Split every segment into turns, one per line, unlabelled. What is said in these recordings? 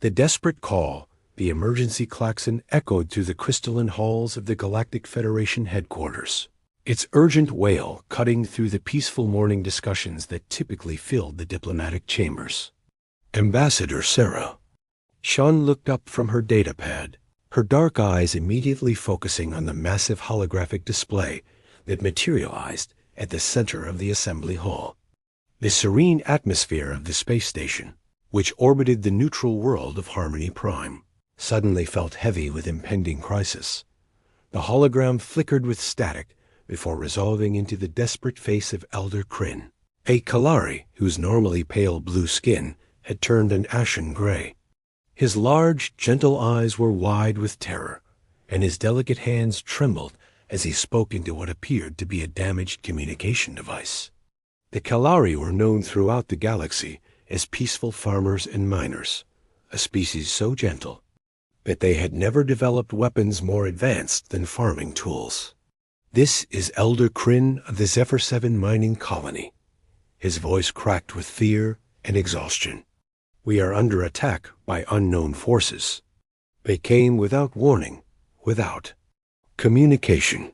The desperate call, the emergency klaxon, echoed through the crystalline halls of the Galactic Federation headquarters, its urgent wail cutting through the peaceful morning discussions that typically filled the diplomatic chambers. Ambassador Sarah. Sean looked up from her datapad, her dark eyes immediately focusing on the massive holographic display that materialized at the center of the assembly hall. The serene atmosphere of the space station, which orbited the neutral world of Harmony Prime, suddenly felt heavy with impending crisis. The hologram flickered with static before resolving into the desperate face of Elder Kryn, a Kalari whose normally pale blue skin had turned an ashen gray. His large, gentle eyes were wide with terror, and his delicate hands trembled as he spoke into what appeared to be a damaged communication device. The Kalari were known throughout the galaxy as peaceful farmers and miners, a species so gentle that they had never developed weapons more advanced than farming tools. "This is Elder Kryn of the Zephyr 7 mining colony." His voice cracked with fear and exhaustion. "We are under attack by unknown forces. They came without warning, without communication.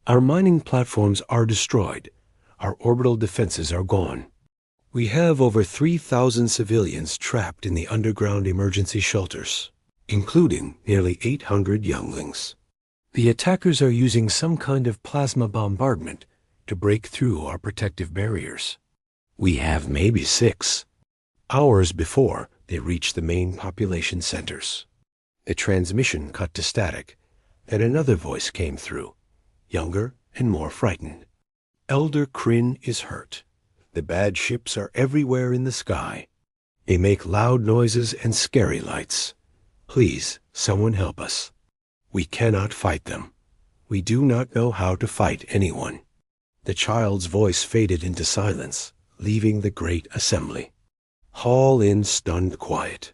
Our mining platforms are destroyed. Our orbital defenses are gone. We have over 3,000 civilians trapped in the underground emergency shelters, including nearly 800 younglings. The attackers are using some kind of plasma bombardment to break through our protective barriers. We have maybe 6 hours before they reach the main population centers." The transmission cut to static, and another voice came through, younger and more frightened. "Elder Kryn is hurt. The bad ships are everywhere in the sky. They make loud noises and scary lights. Please, someone help us. We cannot fight them. We do not know how to fight anyone." The child's voice faded into silence, leaving the great assembly. Hall in stunned quiet.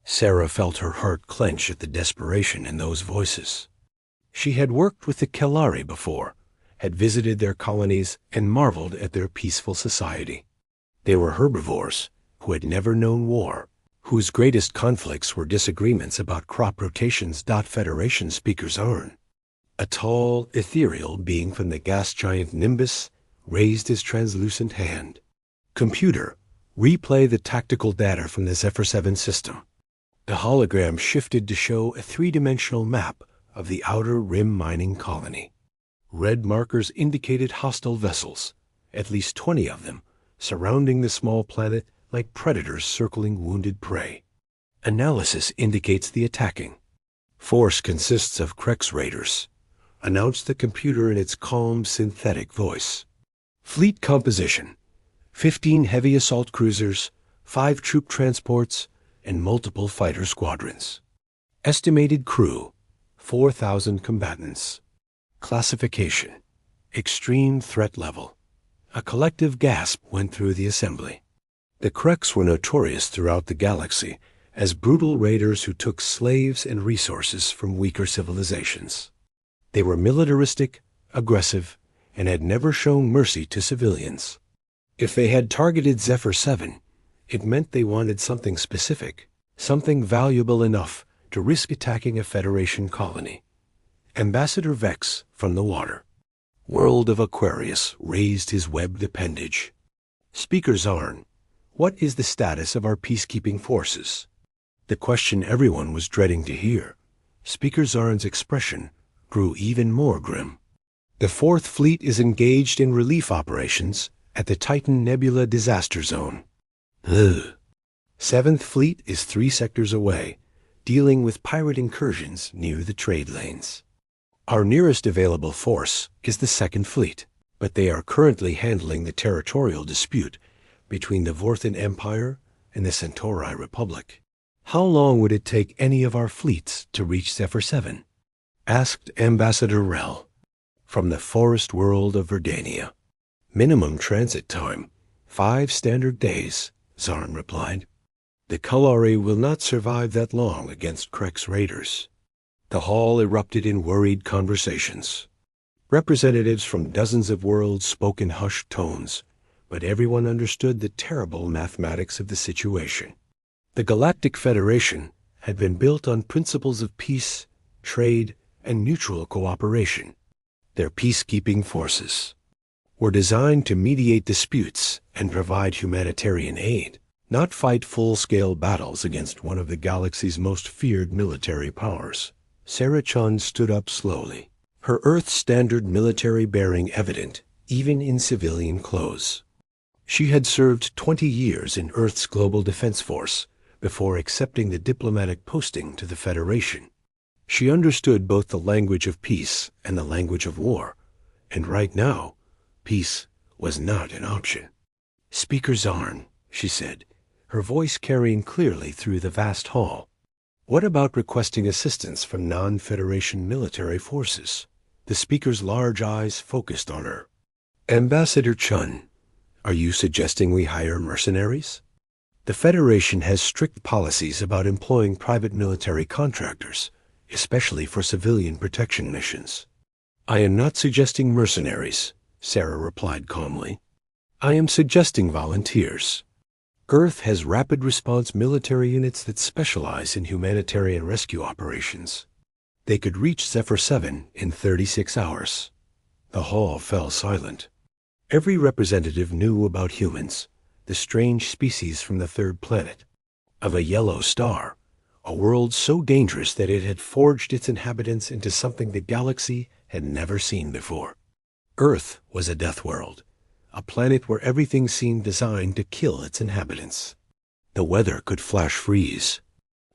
Sarah felt her heart clench at the desperation in those voices. She had worked with the Kalari before, had visited their colonies, and marveled at their peaceful society. They were herbivores who had never known war, whose greatest conflicts were disagreements about crop rotations. Federation Speaker Zarn, a tall, ethereal being from the gas giant Nimbus, raised his translucent hand. "Computer, replay the tactical data from the Zephyr 7 system." The hologram shifted to show a 3-dimensional map of the outer rim mining colony. Red markers indicated hostile vessels, at least 20 of them, surrounding the small planet like predators circling wounded prey. "Analysis indicates the attacking force consists of Krex raiders," announced the computer in its calm, synthetic voice. "Fleet composition: 15 heavy assault cruisers, 5 troop transports, and multiple fighter squadrons. Estimated crew: 4,000 combatants. Classification: extreme threat level." A collective gasp went through the assembly. The Krex were notorious throughout the galaxy as brutal raiders who took slaves and resources from weaker civilizations. They were militaristic, aggressive, and had never shown mercy to civilians. If they had targeted Zephyr 7, it meant they wanted something specific, something valuable enough to risk attacking a Federation colony. Ambassador Vex from the water, world of Aquarius, raised his webbed appendage. "Speaker Zarn, what is the status of our peacekeeping forces?" The question everyone was dreading to hear. Speaker Zarn's expression grew even more grim. "The 4th Fleet is engaged in relief operations at the Titan Nebula Disaster Zone. Ugh. 7th Fleet is 3 sectors away, dealing with pirate incursions near the trade lanes. Our nearest available force is the 2nd Fleet, but they are currently handling the territorial dispute between the Vorthan Empire and the Centauri Republic." "How long would it take any of our fleets to reach Zephyr 7? Asked Ambassador Rel from the forest world of Verdania. "Minimum transit time: 5 standard days," Zarn replied. "The Kalari will not survive that long against Krex raiders." The hall erupted in worried conversations. Representatives from dozens of worlds spoke in hushed tones, but everyone understood the terrible mathematics of the situation. The Galactic Federation had been built on principles of peace, trade, and mutual cooperation. Their peacekeeping forces were designed to mediate disputes and provide humanitarian aid, not fight full-scale battles against one of the galaxy's most feared military powers. Sarah Chun stood up slowly, her Earth standard military bearing evident even in civilian clothes. She had served 20 years in Earth's Global Defense Force before accepting the diplomatic posting to the Federation. She understood both the language of peace and the language of war, and right now, peace was not an option. "Speaker Zarn," she said, her voice carrying clearly through the vast hall. "What about requesting assistance from non-Federation military forces?" The speaker's large eyes focused on her. "Ambassador Chun, are you suggesting we hire mercenaries? The Federation has strict policies about employing private military contractors, especially for civilian protection missions." "I am not suggesting mercenaries," Sarah replied calmly. "I am suggesting volunteers. Earth has rapid response military units that specialize in humanitarian rescue operations. They could reach Zephyr 7 in 36 hours. The hall fell silent. Every representative knew about humans, the strange species from the third planet, of a yellow star, a world so dangerous that it had forged its inhabitants into something the galaxy had never seen before. Earth was a death world, a planet where everything seemed designed to kill its inhabitants. The weather could flash freeze,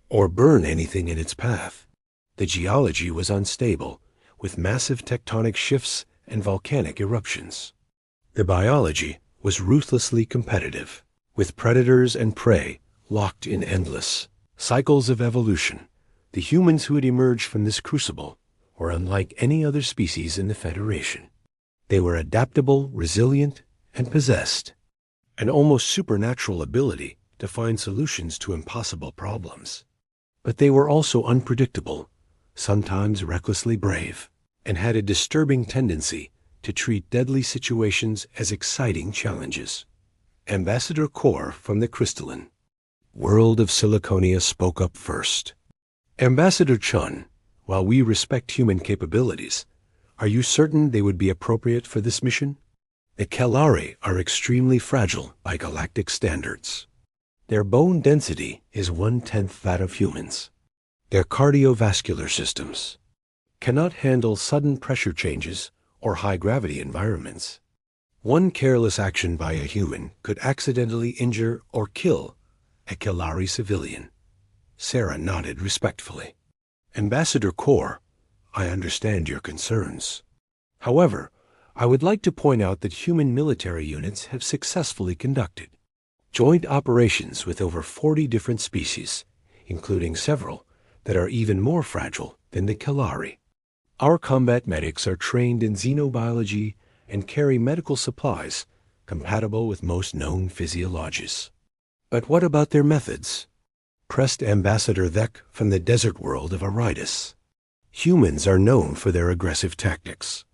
or burn anything in its path. The geology was unstable, with massive tectonic shifts and volcanic eruptions. The biology was ruthlessly competitive, with predators and prey locked in endless cycles of evolution. The humans who had emerged from this crucible were unlike any other species in the Federation. They were adaptable, resilient, and possessed an almost supernatural ability to find solutions to impossible problems. But they were also unpredictable, sometimes recklessly brave, and had a disturbing tendency to treat deadly situations as exciting challenges. Ambassador Kor from the crystalline world of Siliconia spoke up first. "Ambassador Chun, while we respect human capabilities, are you certain they would be appropriate for this mission? The Kelari are extremely fragile by galactic standards. Their bone density is 1/10 that of humans. Their cardiovascular systems cannot handle sudden pressure changes or high-gravity environments. One careless action by a human could accidentally injure or kill a Kelari civilian." Sarah nodded respectfully. "Ambassador Kor, I understand your concerns. However, I would like to point out that human military units have successfully conducted joint operations with over 40 different species, including several that are even more fragile than the Kelari. Our combat medics are trained in xenobiology and carry medical supplies compatible with most known physiologies." "But what about their methods?" pressed Ambassador Thek from the desert world of Aridus. "Humans are known for their aggressive tactics.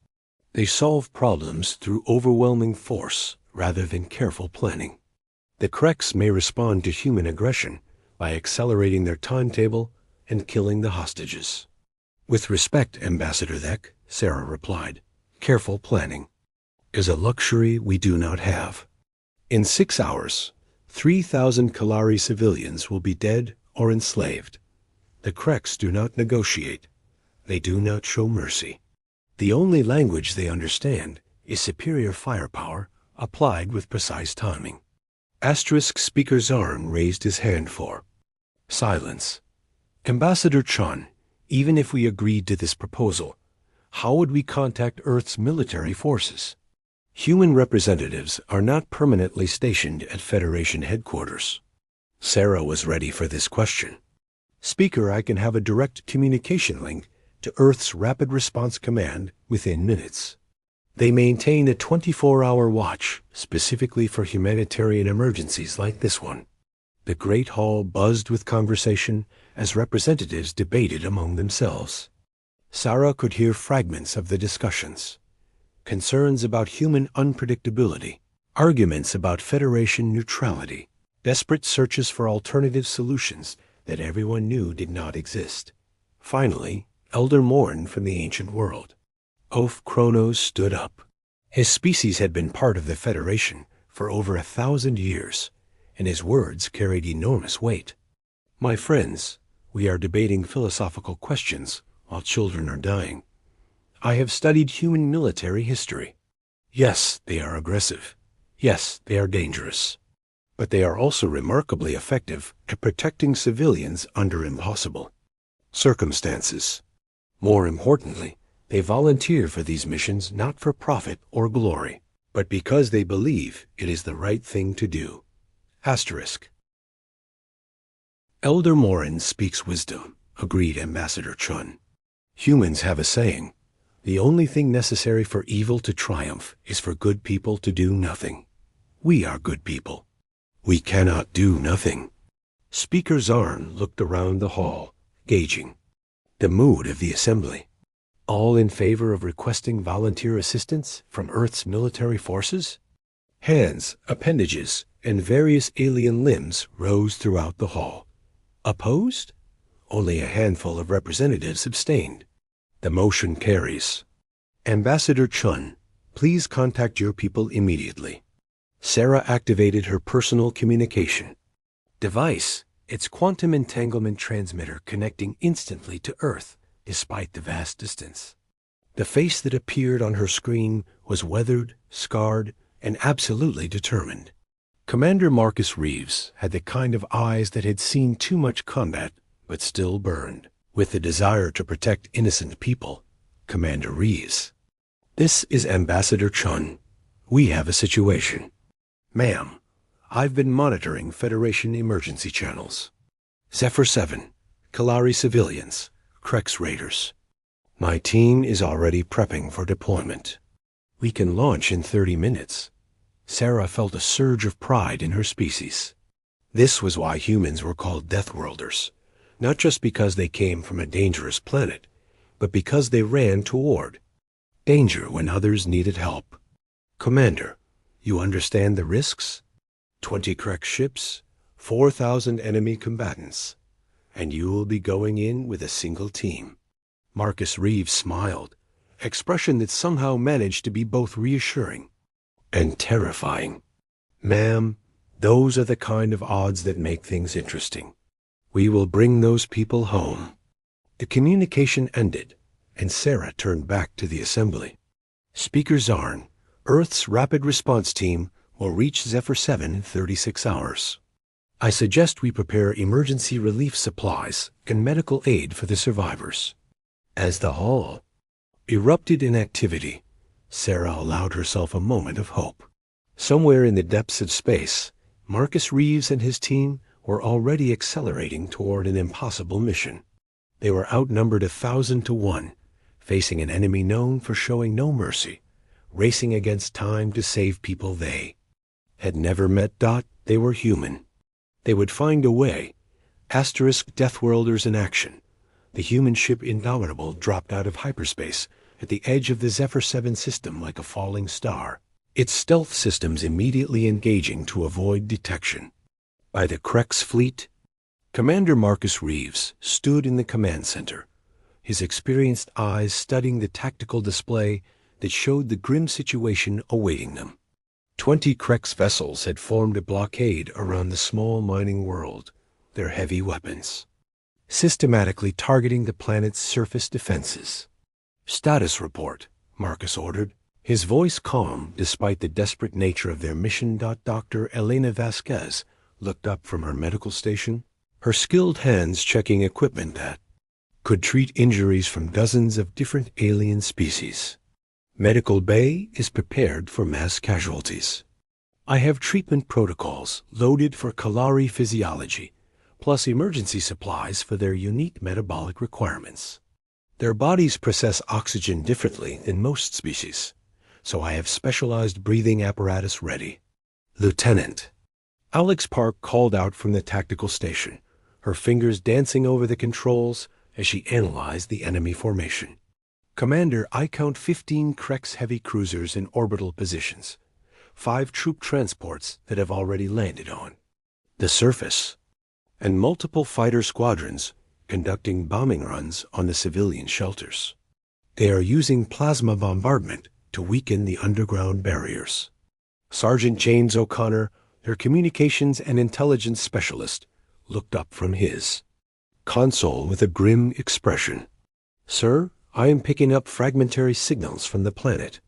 They solve problems through overwhelming force rather than careful planning. The Kreks may respond to human aggression by accelerating their timetable and killing the hostages." "With respect, Ambassador Thek," Sarah replied, "careful planning is a luxury we do not have. In 6 hours, 3,000 Kelari civilians will be dead or enslaved. The Kreks do not negotiate. They do not show mercy. The only language they understand is superior firepower applied with precise timing." Speaker Zarn raised his hand for silence. "Ambassador Chun, even if we agreed to this proposal, how would we contact Earth's military forces? Human representatives are not permanently stationed at Federation headquarters." Sarah was ready for this question. "Speaker, I can have a direct communication link to Earth's Rapid Response Command within minutes. They maintain a 24-hour watch specifically for humanitarian emergencies like this one." The Great Hall buzzed with conversation as representatives debated among themselves. Sarah could hear fragments of the discussions. Concerns about human unpredictability, arguments about Federation neutrality, desperate searches for alternative solutions that everyone knew did not exist. Finally, Elder Morn from the ancient world. Oph Kronos stood up. His species had been part of the Federation for over 1,000 years, and his words carried enormous weight. My friends, we are debating philosophical questions while children are dying. I have studied human military history. Yes, they are aggressive. Yes, they are dangerous. But they are also remarkably effective at protecting civilians under impossible circumstances. More importantly, they volunteer for these missions not for profit or glory, but because they believe it is the right thing to do. Asterisk. Elder Morin speaks wisdom, agreed Ambassador Chun. Humans have a saying, the only thing necessary for evil to triumph is for good people to do nothing. We are good people. We cannot do nothing. Speaker Zarn looked around the hall, gauging the mood of the assembly. All in favor of requesting volunteer assistance from Earth's military forces? Hands, appendages, and various alien limbs rose throughout the hall. Opposed? Only a handful of representatives abstained. The motion carries. Ambassador Chun, please contact your people immediately. Sarah activated her personal communication device, its quantum entanglement transmitter connecting instantly to Earth despite the vast distance. The face that appeared on her screen was weathered, scarred, and absolutely determined. Commander Marcus Reeves had the kind of eyes that had seen too much combat but still burned with the desire to protect innocent people. Commander Reeves. This is Ambassador Chun. We have a situation. Ma'am, I've been monitoring Federation emergency channels. Zephyr 7, Kalari civilians, Krex raiders. My team is already prepping for deployment. We can launch in 30 minutes. Sarah felt a surge of pride in her species. This was why humans were called Deathworlders, not just because they came from a dangerous planet, but because they ran toward danger when others needed help. Commander, you understand the risks? 20 Krex ships, 4,000 enemy combatants, and you will be going in with a single team. Marcus Reeves smiled, expression that somehow managed to be both reassuring and terrifying. Ma'am, those are the kind of odds that make things interesting. We will bring those people home. The communication ended, and Sarah turned back to the assembly. Speaker Zarn, Earth's Rapid Response Team will reach Zephyr 7 in 36 hours. I suggest we prepare emergency relief supplies and medical aid for the survivors. As the hall erupted in activity, Sarah allowed herself a moment of hope. Somewhere in the depths of space, Marcus Reeves and his team were already accelerating toward an impossible mission. They were outnumbered 1,000 to 1, facing an enemy known for showing no mercy, racing against time to save people they had never met. They were human. They would find a way. Asterisk. Deathworlders in action. The human ship Indomitable dropped out of hyperspace at the edge of the Zephyr 7 system like a falling star, its stealth systems immediately engaging to avoid detection by the Krex fleet. Commander Marcus Reeves stood in the command center, his experienced eyes studying the tactical display that showed the grim situation awaiting them. 20 Krex vessels had formed a blockade around the small mining world, their heavy weapons systematically targeting the planet's surface defenses. Status report, Marcus ordered, his voice calm despite the desperate nature of their mission. Dr. Elena Vasquez looked up from her medical station, her skilled hands checking equipment that could treat injuries from dozens of different alien species. Medical Bay is prepared for mass casualties. I have treatment protocols loaded for Kalari physiology, plus emergency supplies for their unique metabolic requirements. Their bodies process oxygen differently than most species, so I have specialized breathing apparatus ready. Lieutenant. Alex Park called out from the tactical station, her fingers dancing over the controls as she analyzed the enemy formation. Commander, I count 15 Krex heavy cruisers in orbital positions, 5 troop transports that have already landed on the surface. and multiple fighter squadrons conducting bombing runs on the civilian shelters. They are using plasma bombardment to weaken the underground barriers. Sergeant James O'Connor, their communications and intelligence specialist, looked up from his console with a grim expression. "Sir, I am picking up fragmentary signals from the planet.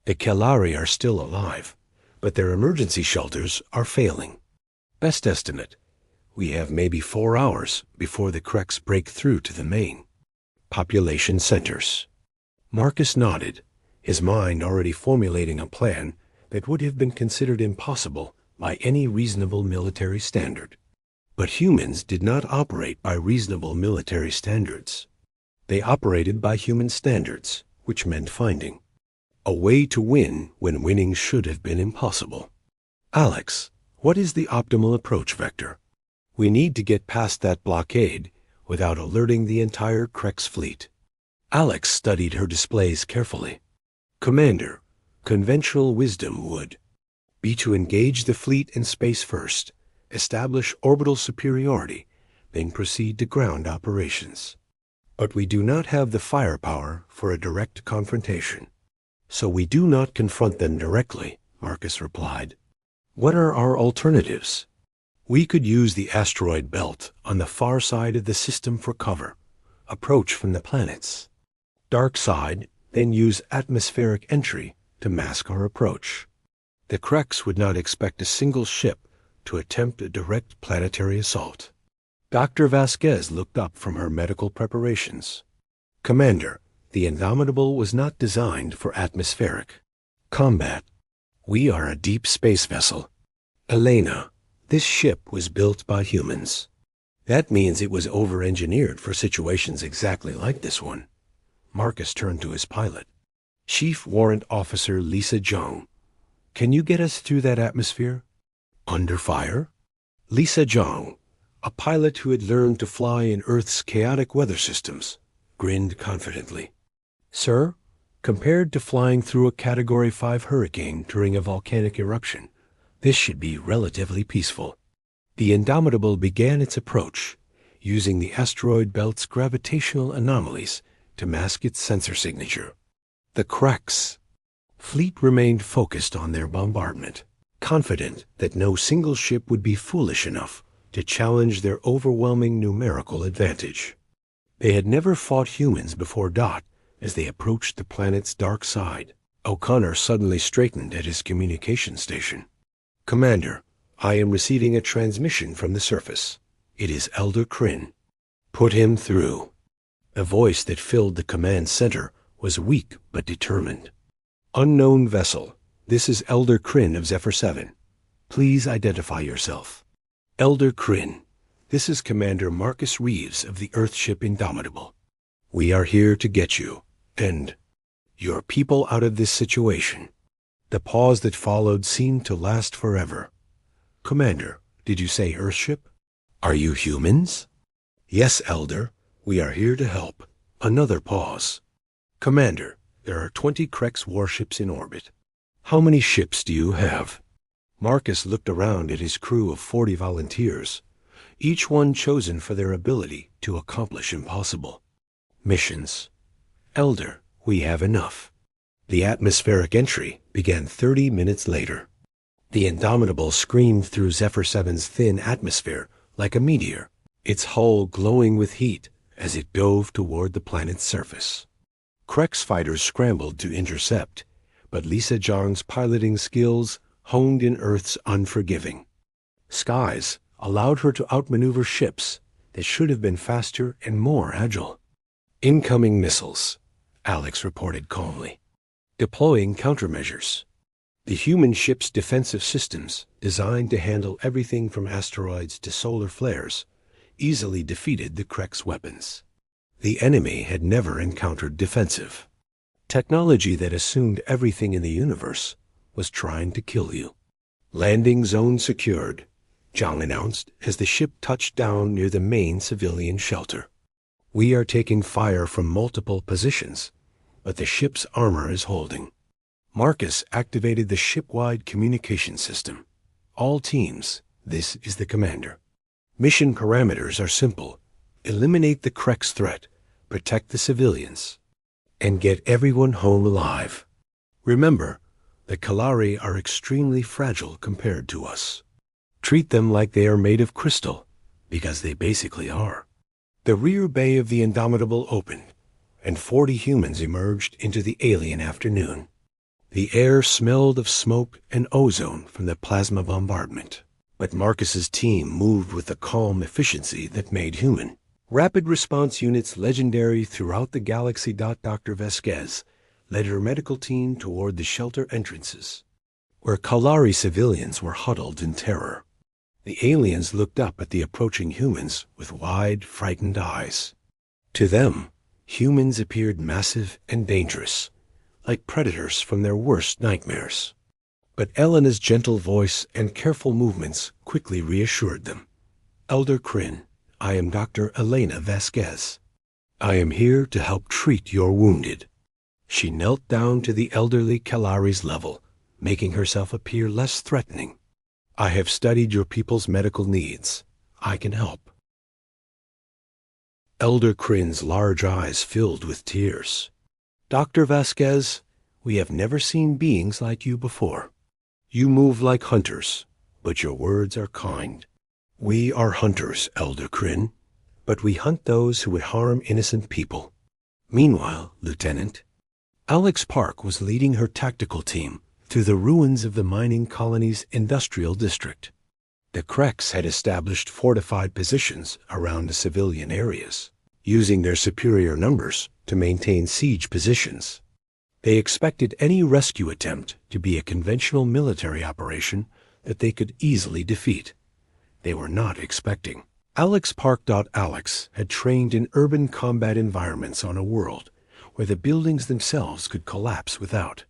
The Kelari are still alive, but their emergency shelters are failing. Best estimate, we have maybe 4 hours before the Kreks break through to the main population centers." Marcus nodded, his mind already formulating a plan that would have been considered impossible by any reasonable military standard. But humans did not operate by reasonable military standards. They operated by human standards, which meant finding a way to win when winning should have been impossible. "Alex, what is the optimal approach vector? We need to get past that blockade without alerting the entire Kreks fleet." Alex studied her displays carefully. "Commander, conventional wisdom would be to engage the fleet in space first, establish orbital superiority, then proceed to ground operations. But we do not have the firepower for a direct confrontation, so we do not confront them directly," Marcus replied. "What are our alternatives?" "We could use the asteroid belt on the far side of the system for cover, approach from the planets. Dark side, then use atmospheric entry to mask our approach. The Kreks would not expect a single ship to attempt a direct planetary assault." Dr. Vasquez looked up from her medical preparations. "Commander, the Indomitable was not designed for atmospheric combat. We are a deep space vessel. Elena, this ship was built by humans. That means it was over-engineered for situations exactly like this one." Marcus turned to his pilot. "Chief Warrant Officer Lisa Zhang, can you get us through that atmosphere?" "Under fire?" Lisa Zhang, a pilot who had learned to fly in Earth's chaotic weather systems, grinned confidently. "Sir, compared to flying through a Category 5 hurricane during a volcanic eruption, this should be relatively peaceful." The Indomitable began its approach, using the asteroid belt's gravitational anomalies to mask its sensor signature. The Kreks fleet remained focused on their bombardment, confident that no single ship would be foolish enough to challenge their overwhelming numerical advantage. They had never fought humans before Dot as they approached the planet's dark side. O'Connor suddenly straightened at his communication station. "Commander, I am receiving a transmission from the surface. It is Elder Kryn. Put him through." A voice that filled the command center was weak but determined. "Unknown vessel, this is Elder Kryn of Zephyr 7. Please identify yourself." "Elder Kryn, this is Commander Marcus Reeves of the Earthship Indomitable. We are here to get you and your people out of this situation." The pause that followed seemed to last forever. "Commander, did you say Earthship? Are you humans?" "Yes, Elder. We are here to help." Another pause. "Commander, there are 20 Kreks warships in orbit. How many ships do you have?" Marcus looked around at his crew of 40 volunteers, each one chosen for their ability to accomplish impossible missions. "Elder, we have enough." The atmospheric entry began 30 minutes later. The Indomitable screamed through Zephyr 7's thin atmosphere like a meteor, its hull glowing with heat as it dove toward the planet's surface. Kreks fighters scrambled to intercept, but Lisa Zhang's piloting skills, honed in Earth's unforgiving skies, allowed her to outmaneuver ships that should have been faster and more agile. "Incoming missiles," Alex reported calmly. "Deploying countermeasures." The human ship's defensive systems, designed to handle everything from asteroids to solar flares, easily defeated the Kreks' weapons. The enemy had never encountered defensive technology that assumed everything in the universe was trying to kill you. "Landing zone secured," Zhang announced as the ship touched down near the main civilian shelter. "We are taking fire from multiple positions, but the ship's armor is holding." Marcus activated the ship-wide communication system. "All teams, this is the commander. Mission parameters are simple. Eliminate the Krex threat, protect the civilians, and get everyone home alive. Remember, the Kalari are extremely fragile compared to us. Treat them like they are made of crystal, because they basically are. The rear bay of the Indomitable opened, and 40 humans emerged into the alien afternoon. The air smelled of smoke and ozone from the plasma bombardment. But Marcus's team moved with the calm efficiency that made human. Rapid response units legendary throughout the galaxy. Dr. Vasquez led her medical team toward the shelter entrances, where Kalari civilians were huddled in terror. The aliens looked up at the approaching humans with wide, frightened eyes. To them, humans appeared massive and dangerous, like predators from their worst nightmares. But Elena's gentle voice and careful movements quickly reassured them. Elder Kryn, I am Dr. Elena Vasquez. I am here to help treat your wounded. She knelt down to the elderly Kalari's level, making herself appear less threatening. I have studied your people's medical needs. I can help. Elder Kryn's large eyes filled with tears. Dr. Vasquez, we have never seen beings like you before. You move like hunters, but your words are kind. We are hunters, Elder Kryn, but we hunt those who would harm innocent people. Meanwhile, Lieutenant, Alex Park was leading her tactical team through the ruins of the mining colony's industrial district. The Krex had established fortified positions around the civilian areas, using their superior numbers to maintain siege positions. They expected any rescue attempt to be a conventional military operation that they could easily defeat. They were not expecting. Alex Park. Alex had trained in urban combat environments on a world where the buildings themselves could collapse without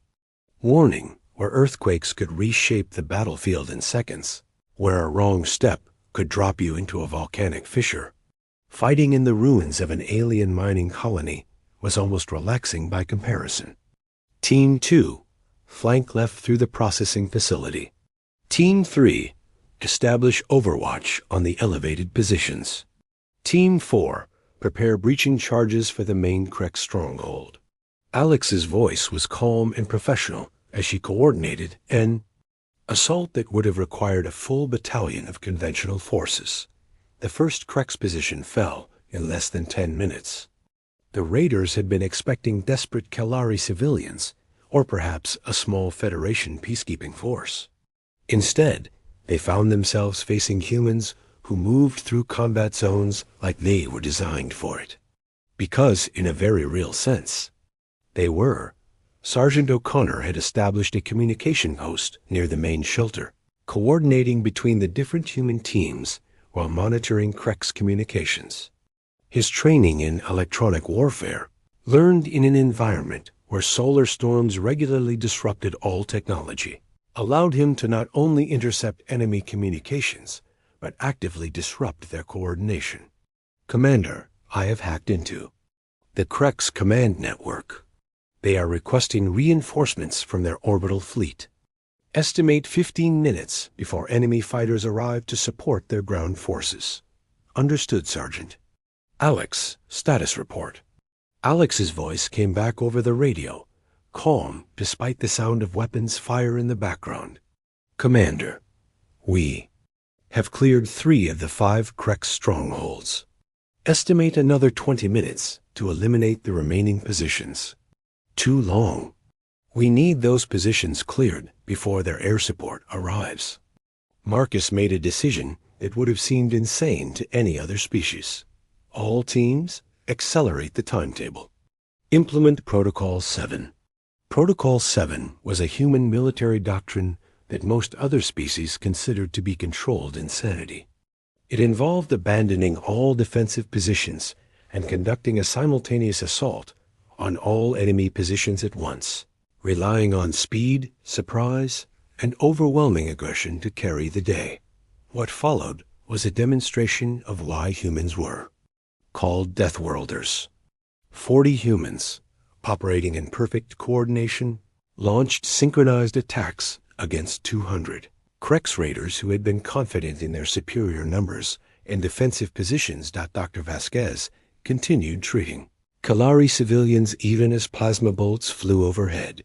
warning, where earthquakes could reshape the battlefield in seconds, where a wrong step could drop you into a volcanic fissure. Fighting in the ruins of an alien mining colony was almost relaxing by comparison. Team 2, flank left through the processing facility. Team 3, establish overwatch on the elevated positions. Team 4, prepare breaching charges for the main Krex stronghold. Alex's voice was calm and professional as she coordinated an assault that would have required a full battalion of conventional forces. The first Krex position fell in less than 10 minutes. The raiders had been expecting desperate Kalari civilians, or perhaps a small Federation peacekeeping force. Instead, they found themselves facing humans who moved through combat zones like they were designed for it. Because, in a very real sense, they were. Sergeant O'Connor had established a communication post near the main shelter, coordinating between the different human teams while monitoring Krex communications. His training in electronic warfare, learned in an environment where solar storms regularly disrupted all technology, allowed him to not only intercept enemy communications, but actively disrupt their coordination. Commander, I have hacked into the Krex command network. They are requesting reinforcements from their orbital fleet. Estimate 15 minutes before enemy fighters arrive to support their ground forces. Understood, Sergeant. Alex, status report. Alex's voice came back over the radio, calm despite the sound of weapons fire in the background. Commander, we have cleared 3 of the 5 Krex strongholds. Estimate another 20 minutes to eliminate the remaining positions. Too long. We need those positions cleared before their air support arrives. Marcus made a decision that would have seemed insane to any other species. All teams, accelerate the timetable. Implement Protocol 7. Protocol 7 was a human military doctrine that most other species considered to be controlled insanity. It involved abandoning all defensive positions and conducting a simultaneous assault on all enemy positions at once, relying on speed, surprise, and overwhelming aggression to carry the day. What followed was a demonstration of why humans were called Deathworlders. 40 humans, operating in perfect coordination, launched synchronized attacks against 200 Krex raiders who had been confident in their superior numbers and defensive positions. Dr. Vasquez continued treating Kalari civilians even as plasma bolts flew overhead.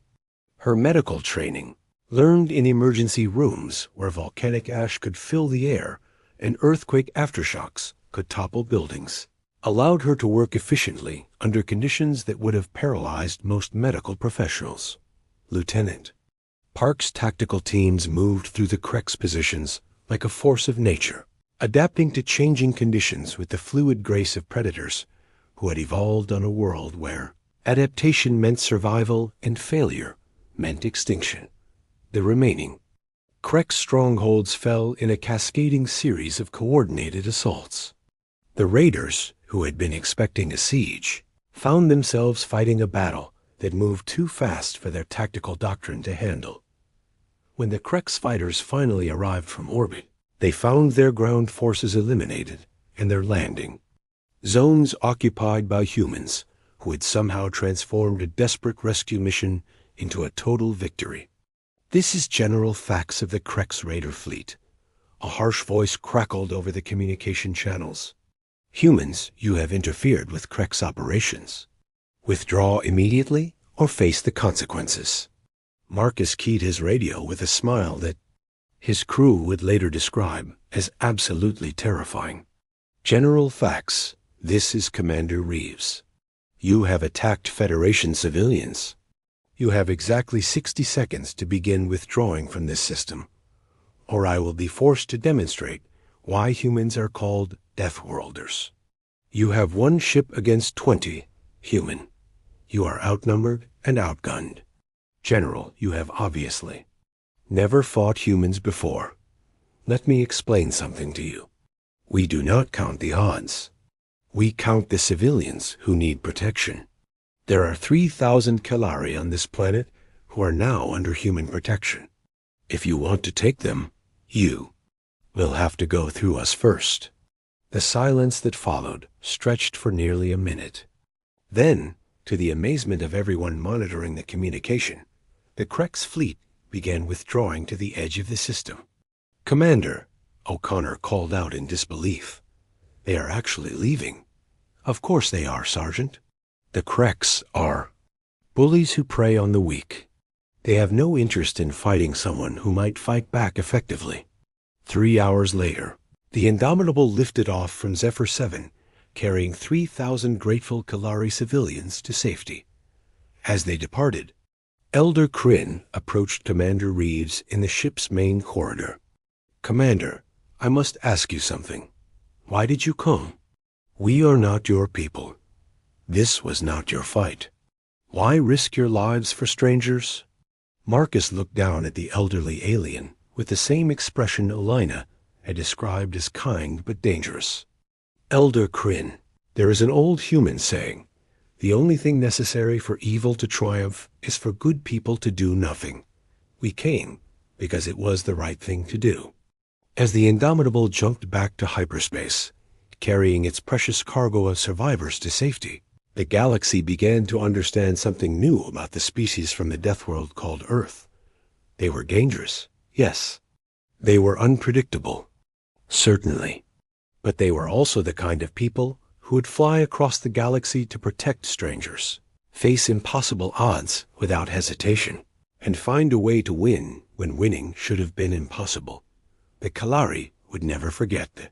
Her medical training, learned in emergency rooms where volcanic ash could fill the air and earthquake aftershocks could topple buildings, allowed her to work efficiently under conditions that would have paralyzed most medical professionals. Lieutenant Park's tactical teams moved through the Krex positions like a force of nature, adapting to changing conditions with the fluid grace of predators who had evolved on a world where adaptation meant survival and failure meant extinction. The remaining Krex strongholds fell in a cascading series of coordinated assaults. The raiders, who had been expecting a siege, found themselves fighting a battle that moved too fast for their tactical doctrine to handle. When the Krex fighters finally arrived from orbit, they found their ground forces eliminated and their landing zones occupied by humans who had somehow transformed a desperate rescue mission into a total victory. This is general facts of the Krex raider fleet. A harsh voice crackled over the communication channels. Humans, you have interfered with Krex operations. Withdraw immediately or face the consequences. Marcus keyed his radio with a smile that his crew would later describe as absolutely terrifying. General facts. This is Commander Reeves. You have attacked Federation civilians. You have exactly 60 seconds to begin withdrawing from this system, or I will be forced to demonstrate why humans are called Deathworlders. You have one ship against 20 human. You are outnumbered and outgunned. General, you have obviously never fought humans before. Let me explain something to you. We do not count the odds. We count the civilians who need protection. There are 3,000 Kalari on this planet who are now under human protection. If you want to take them, you will have to go through us first. The silence that followed stretched for nearly a minute. Then, to the amazement of everyone monitoring the communication, the Krex fleet began withdrawing to the edge of the system. Commander, O'Connor called out in disbelief. They are actually leaving. Of course they are, Sergeant. The Krex are bullies who prey on the weak. They have no interest in fighting someone who might fight back effectively. 3 hours later, the Indomitable lifted off from Zephyr 7, carrying 3,000 grateful Kalari civilians to safety. As they departed, Elder Kryn approached Commander Reeves in the ship's main corridor. Commander, I must ask you something. Why did you come? We are not your people. This was not your fight. Why risk your lives for strangers? Marcus looked down at the elderly alien with the same expression Elena had described as kind but dangerous. Elder Kryn, there is an old human saying, the only thing necessary for evil to triumph is for good people to do nothing. We came because it was the right thing to do. As the Indomitable jumped back to hyperspace, carrying its precious cargo of survivors to safety, the galaxy began to understand something new about the species from the death world called Earth. They were dangerous, yes. They were unpredictable, certainly. But they were also the kind of people who would fly across the galaxy to protect strangers, face impossible odds without hesitation, and find a way to win when winning should have been impossible. The Kalari would never forget the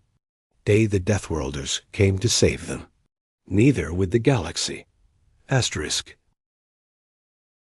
day the Deathworlders came to save them. Neither would the galaxy. Asterisk.